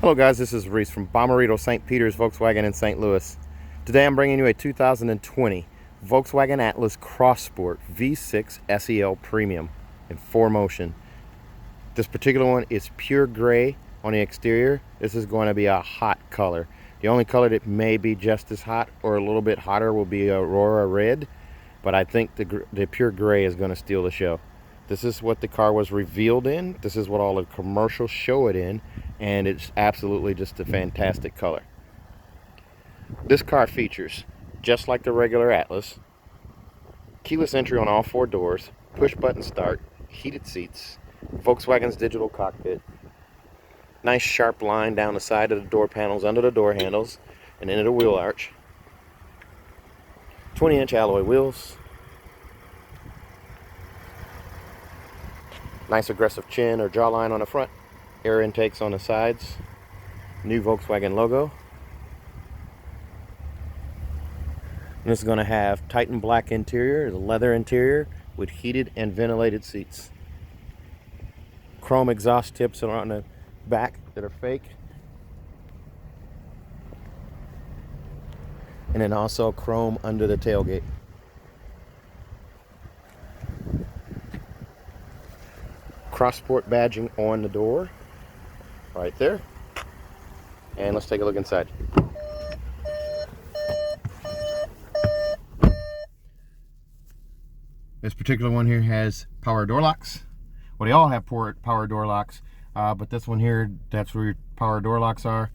Hello guys, this is Reese from Bommarito St. Peter's Volkswagen in St. Louis. Today I'm bringing you a 2020 Volkswagen Atlas Cross Sport V6 SEL Premium in 4Motion. This particular one is pure gray on the exterior. This is going to be a hot color. The only color that may be just as hot or a little bit hotter will be Aurora Red, but I think the pure gray is going to steal the show. This is what the car was revealed in. This is what all the commercials show it in, and it's absolutely just a fantastic color. This car features, just like the regular Atlas, keyless entry on all four doors, push button start, heated seats, Volkswagen's digital cockpit, nice sharp line down the side of the door panels, under the door handles, and into the wheel arch, 20-inch alloy wheels, nice aggressive chin or jawline on the front, air intakes on the sides, new Volkswagen logo. And this is going to have Titan black interior, the leather interior with heated and ventilated seats. Chrome exhaust tips are on the back that are fake. And then also chrome under the tailgate. Cross Sport badging on the door right there. And let's take a look inside. This particular one here has power door locks. Well, they all have power door locks, but this one here, that's where your power door locks are.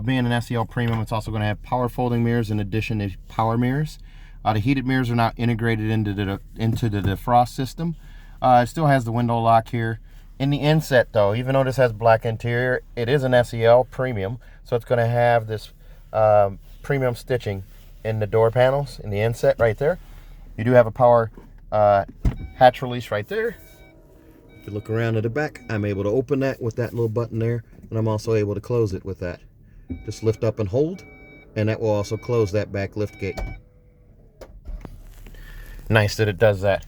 Being an SEL Premium, it's also going to have power folding mirrors in addition to power mirrors. The heated mirrors are now integrated into the defrost system. It still has the window lock here. In the inset though, even though this has black interior, it is an SEL Premium, so it's going to have this premium stitching in the door panels, in the inset right there. You do have a power hatch release right there. If you look around to the back, I'm able to open that with that little button there, and I'm also able to close it with that. Just lift up and hold, and that will also close that back lift gate. Nice that it does that.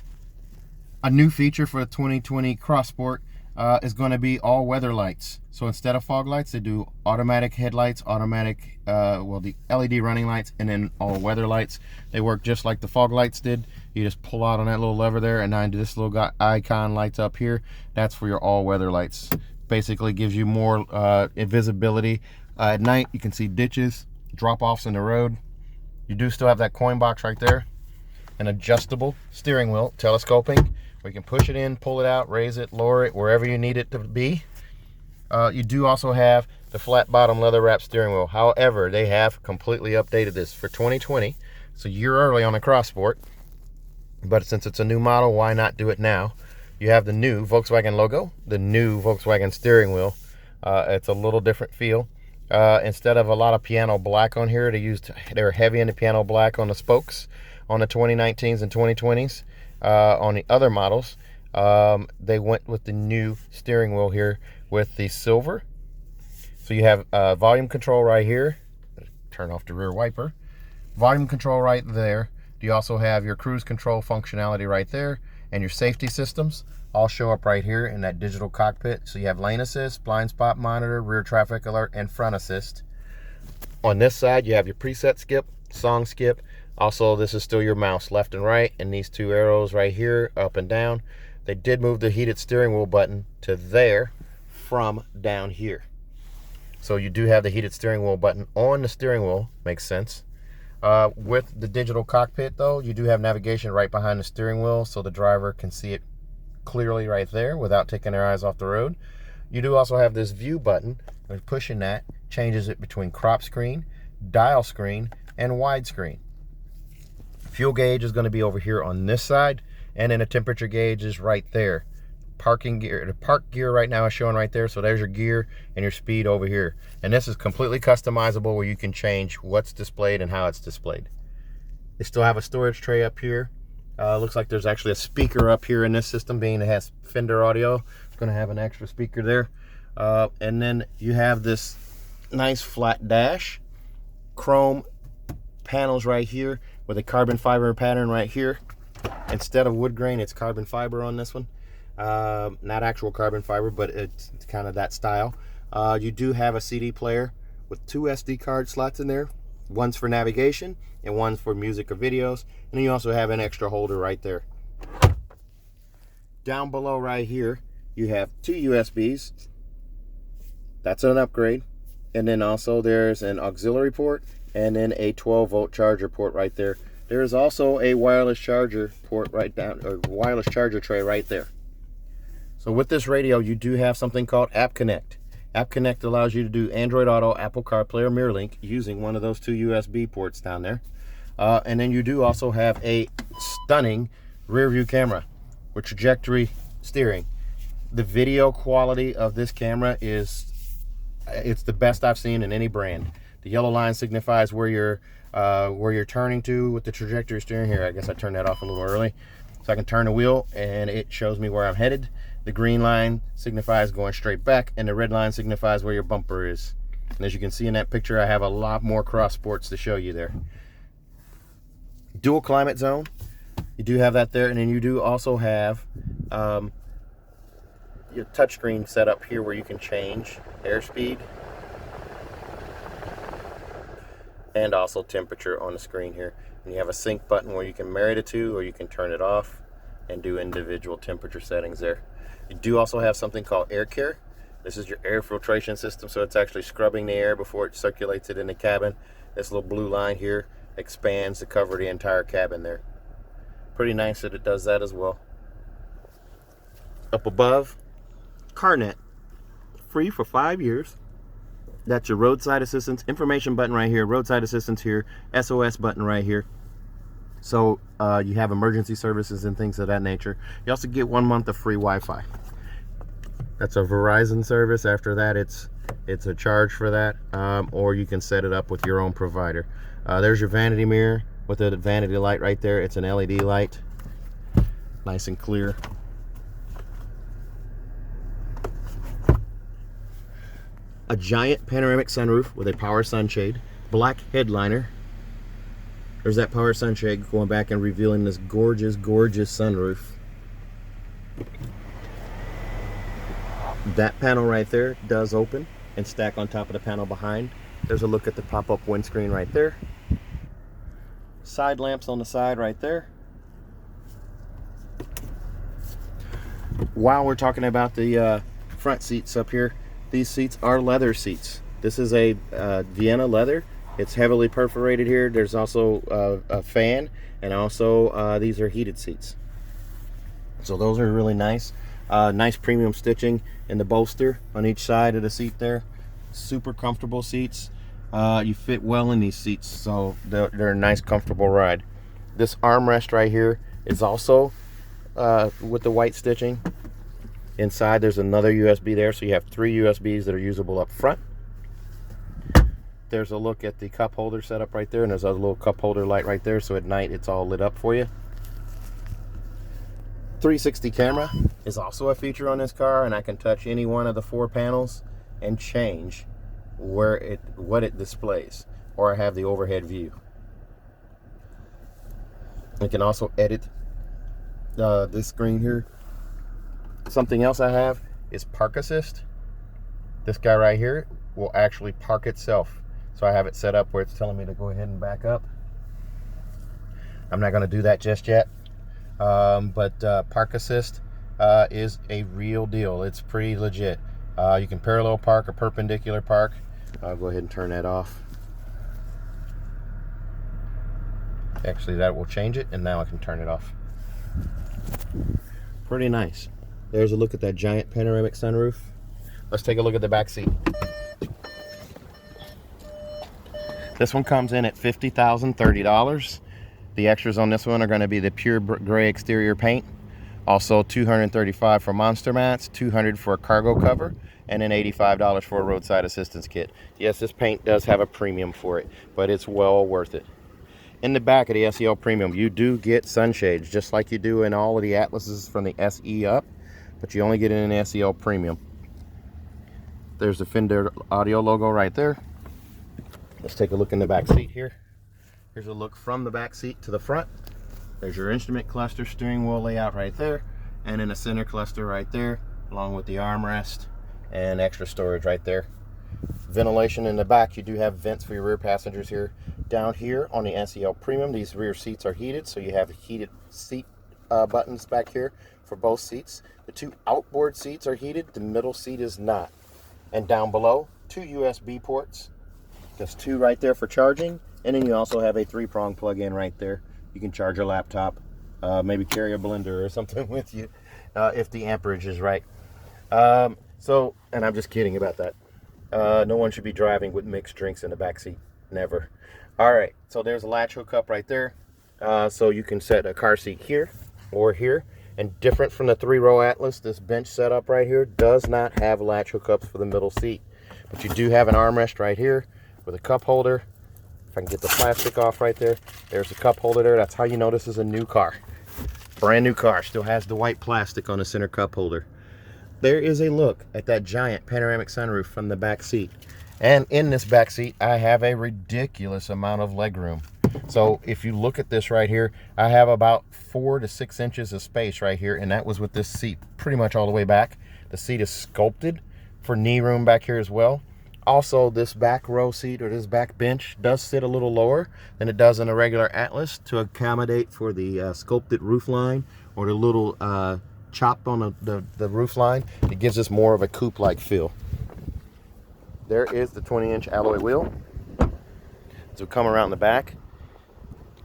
A new feature for the 2020 Cross Sport is going to be all weather lights. So instead of fog lights, they do automatic headlights, automatic, the LED running lights, and then all weather lights. They work just like the fog lights did. You just pull out on that little lever there, and now this little icon lights up here. That's for your all weather lights. Basically gives you more visibility. At night, you can see ditches, drop-offs in the road. You do still have that coin box right there. An adjustable steering wheel, telescoping, where you can push it in, pull it out, raise it, lower it, wherever you need it to be. You do also have the flat bottom leather wrap steering wheel. However, they have completely updated this for 2020. It's a year early on the Cross Sport, but since it's a new model, why not do it now? You have the new Volkswagen logo, the new Volkswagen steering wheel. It's a little different feel. Instead of a lot of piano black on here, they're heavy into piano black on the spokes on the 2019s and 2020s. On the other models, they went with the new steering wheel here with the silver. So you have volume control right here. Turn off the rear wiper. Volume control right there. You also have your cruise control functionality right there, and your safety systems all show up right here in that digital cockpit. So you have lane assist, blind spot monitor, rear traffic alert, and front assist. On this side, you have your preset skip, song skip. Also, this is still your mouse, left and right, and these two arrows right here, up and down. They did move the heated steering wheel button to there from down here. So you do have the heated steering wheel button on the steering wheel, makes sense. With the digital cockpit though, you do have navigation right behind the steering wheel, so the driver can see it clearly right there without taking their eyes off the road. You do also have this view button, and pushing that changes it between crop screen, dial screen, and widescreen. Fuel gauge is going to be over here on this side, and then a temperature gauge is right there. Parking gear, the park gear right now is showing right there, so there's your gear and your speed over here. And this is completely customizable, where you can change what's displayed and how it's displayed. They still have a storage tray up here. Looks like there's actually a speaker up here in this system, being it has Fender audio. It's going to have an extra speaker there. And then you have this nice flat dash, chrome panels right here with a carbon fiber pattern right here. Instead of wood grain, it's carbon fiber on this one. Not actual carbon fiber, but it's kind of that style. You do have a CD player with 2 SD card slots in there. One's for navigation and one's for music or videos. And then you also have an extra holder right there. Down below right here, you have 2 USBs. That's an upgrade. And then also there's an auxiliary port and then a 12-volt charger port right there. There is also a wireless charger port right down, or wireless charger tray right there. So with this radio, you do have something called App Connect. App Connect allows you to do Android Auto, Apple CarPlay, or MirrorLink using one of those 2 USB ports down there. And then you do also have a stunning rear view camera with trajectory steering. The video quality of this camera it's the best I've seen in any brand. The yellow line signifies where you're turning to with the trajectory steering here. I guess I turned that off a little early. So I can turn the wheel and it shows me where I'm headed. The green line signifies going straight back, and the red line signifies where your bumper is. And as you can see in that picture, I have a lot more cross sports to show you there. Dual climate zone, you do have that there, and then you do also have your touchscreen set up here where you can change airspeed and also temperature on the screen here. And you have a sync button where you can marry the two, or you can turn it off and do individual temperature settings there. You do also have something called Air Care. This is your air filtration system, so it's actually scrubbing the air before it circulates it in the cabin. This little blue line here expands to cover the entire cabin there. Pretty nice that it does that as well. Up above, CarNet, free for 5 years. That's your roadside assistance information button right here, roadside assistance here, SOS button right here. So you have emergency services and things of that nature. You also get 1 month of free Wi-Fi. That's a Verizon service. After that, it's a charge for that, or you can set it up with your own provider. There's your vanity mirror with the vanity light right there. It's an LED light, nice and clear. A giant panoramic sunroof with a power sunshade, black headliner. There's that power sunshade going back and revealing this gorgeous, gorgeous sunroof. That panel right there does open and stack on top of the panel behind. There's a look at the pop-up windscreen right there. Side lamps on the side right there. While we're talking about the front seats up here, these seats are leather seats. This is a Vienna leather. It's heavily perforated here. There's also a fan, and also these are heated seats. So those are really nice. Nice premium stitching in the bolster on each side of the seat there. Super comfortable seats. You fit well in these seats, so they're a nice, comfortable ride. This armrest right here is also with the white stitching. Inside there's another USB there, so you have 3 USBs that are usable up front. There's a look at the cup holder setup right there, and there's a little cup holder light right there, so at night it's all lit up for you. 360 camera is also a feature on this car, and I can touch any one of the 4 panels and change what it displays, or I have the overhead view. I can also edit this screen here. Something else I have is park assist. This guy right here will actually park itself. So I have it set up where it's telling me to go ahead and back up. I'm not going to do that just yet. But park assist is a real deal. It's pretty legit. You can parallel park or perpendicular park. I'll go ahead and turn that off. Actually, that will change it, and now I can turn it off. Pretty nice. There's a look at that giant panoramic sunroof. Let's take a look at the back seat. This one comes in at $50,030. The extras on this one are going to be the pure gray exterior paint, also $235 for monster mats, $200 for a cargo cover, and then $85 for a roadside assistance kit. Yes, this paint does have a premium for it, but it's well worth it. In the back of the SEL Premium, you do get sunshades, just like you do in all of the Atlases from the SE up, but you only get it in an SEL Premium. There's the Fender audio logo right there. Let's take a look in the back seat here. Here's a look from the back seat to the front. There's your instrument cluster, steering wheel layout right there, and then a center cluster right there, along with the armrest and extra storage right there. Ventilation in the back. You do have vents for your rear passengers here. Down here on the SEL Premium, these rear seats are heated, so you have heated seat buttons back here for both seats. The two outboard seats are heated, the middle seat is not. And down below, two USB ports. Just two right there for charging, and then you also have a 3-prong plug-in right there. You can charge your laptop, maybe carry a blender or something with you if the amperage is right. So, and I'm just kidding about that. No one should be driving with mixed drinks in the back seat. Never. All right, so there's a latch hookup right there. So you can set a car seat here or here. And different from the 3-row Atlas, this bench setup right here does not have latch hookups for the middle seat. But you do have an armrest right here with a cup holder. If I can get the plastic off right there, there's a cup holder there. That's how you know this is a new car. Brand new car. Still has the white plastic on the center cup holder. There is a look at that giant panoramic sunroof from the back seat. And in this back seat, I have a ridiculous amount of leg room. So if you look at this right here, I have about 4 to 6 inches of space right here, and that was with this seat pretty much all the way back. The seat is sculpted for knee room back here as well. Also, this back row seat or this back bench does sit a little lower than it does in a regular Atlas to accommodate for the sculpted roof line or the little chop on the roof line. It gives us more of a coupe-like feel. There is the 20-inch alloy wheel. So come around the back.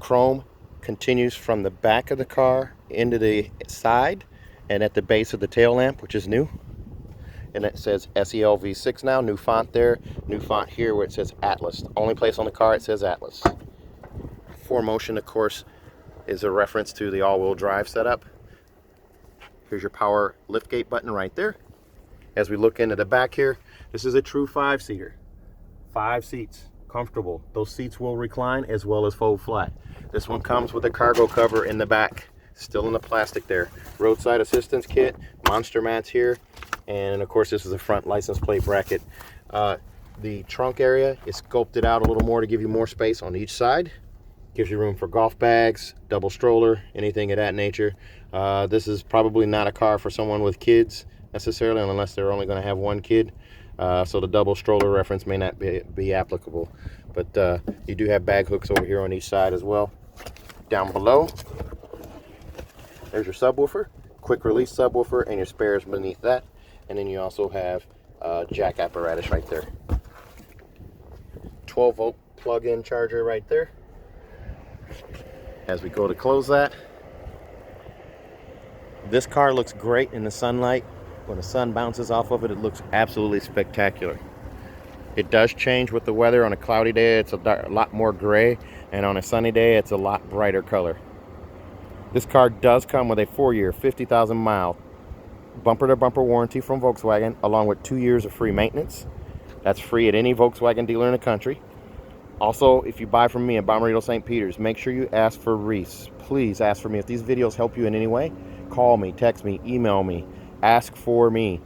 Chrome continues from the back of the car into the side and at the base of the tail lamp, which is new. And it says SEL V6 now, new font there, new font here where it says Atlas. The only place on the car it says Atlas. 4Motion, of course, is a reference to the all-wheel drive setup. Here's your power liftgate button right there. As we look into the back here, this is a true 5-seater. 5 seats, comfortable. Those seats will recline as well as fold flat. This one comes with a cargo cover in the back, still in the plastic there. Roadside assistance kit, monster mats here, and of course this is a front license plate bracket. The trunk area is sculpted out a little more to give you more space on each side. Gives you room for golf bags, double stroller, anything of that nature. This is probably not a car for someone with kids necessarily, unless they're only going to have one kid. So the double stroller reference may not be applicable. But you do have bag hooks over here on each side as well. Down below, there's your subwoofer, quick release subwoofer, and your spares beneath that. And then you also have jack apparatus right there. 12-volt plug-in charger right there. As we go to close that, this car looks great in the sunlight. When the sun bounces off of it, it looks absolutely spectacular. It does change with the weather. On a cloudy day, it's a lot more gray, and on a sunny day, it's a lot brighter color. This car does come with a 4-year, 50,000-mile bumper-to-bumper warranty from Volkswagen, along with 2 years of free maintenance. That's free at any Volkswagen dealer in the country. Also, if you buy from me in Bommarito, St. Peters, make sure you ask for Reese. Please ask for me. If these videos help you in any way, call me, text me, email me, ask for me.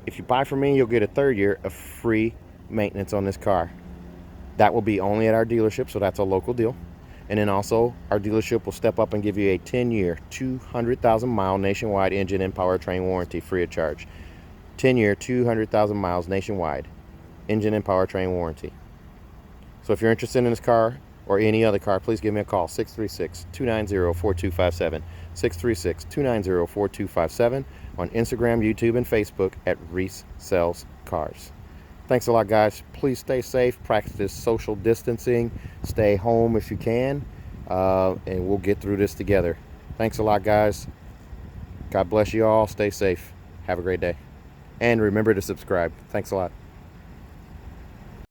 If you buy from me, you'll get a 3rd year of free maintenance on this car. That will be only at our dealership, so that's a local deal. And then also, our dealership will step up and give you a 10-year, 200,000-mile nationwide engine and powertrain warranty free of charge. 10-year, 200,000 miles nationwide engine and powertrain warranty. So if you're interested in this car or any other car, please give me a call, 636-290-4257, 636-290-4257, on Instagram, YouTube, and Facebook at Reese Sells Cars. Thanks a lot, guys. Please stay safe, practice social distancing, stay home if you can, and we'll get through this together. Thanks a lot, guys. God bless you all. Stay safe. Have a great day. And remember to subscribe. Thanks a lot.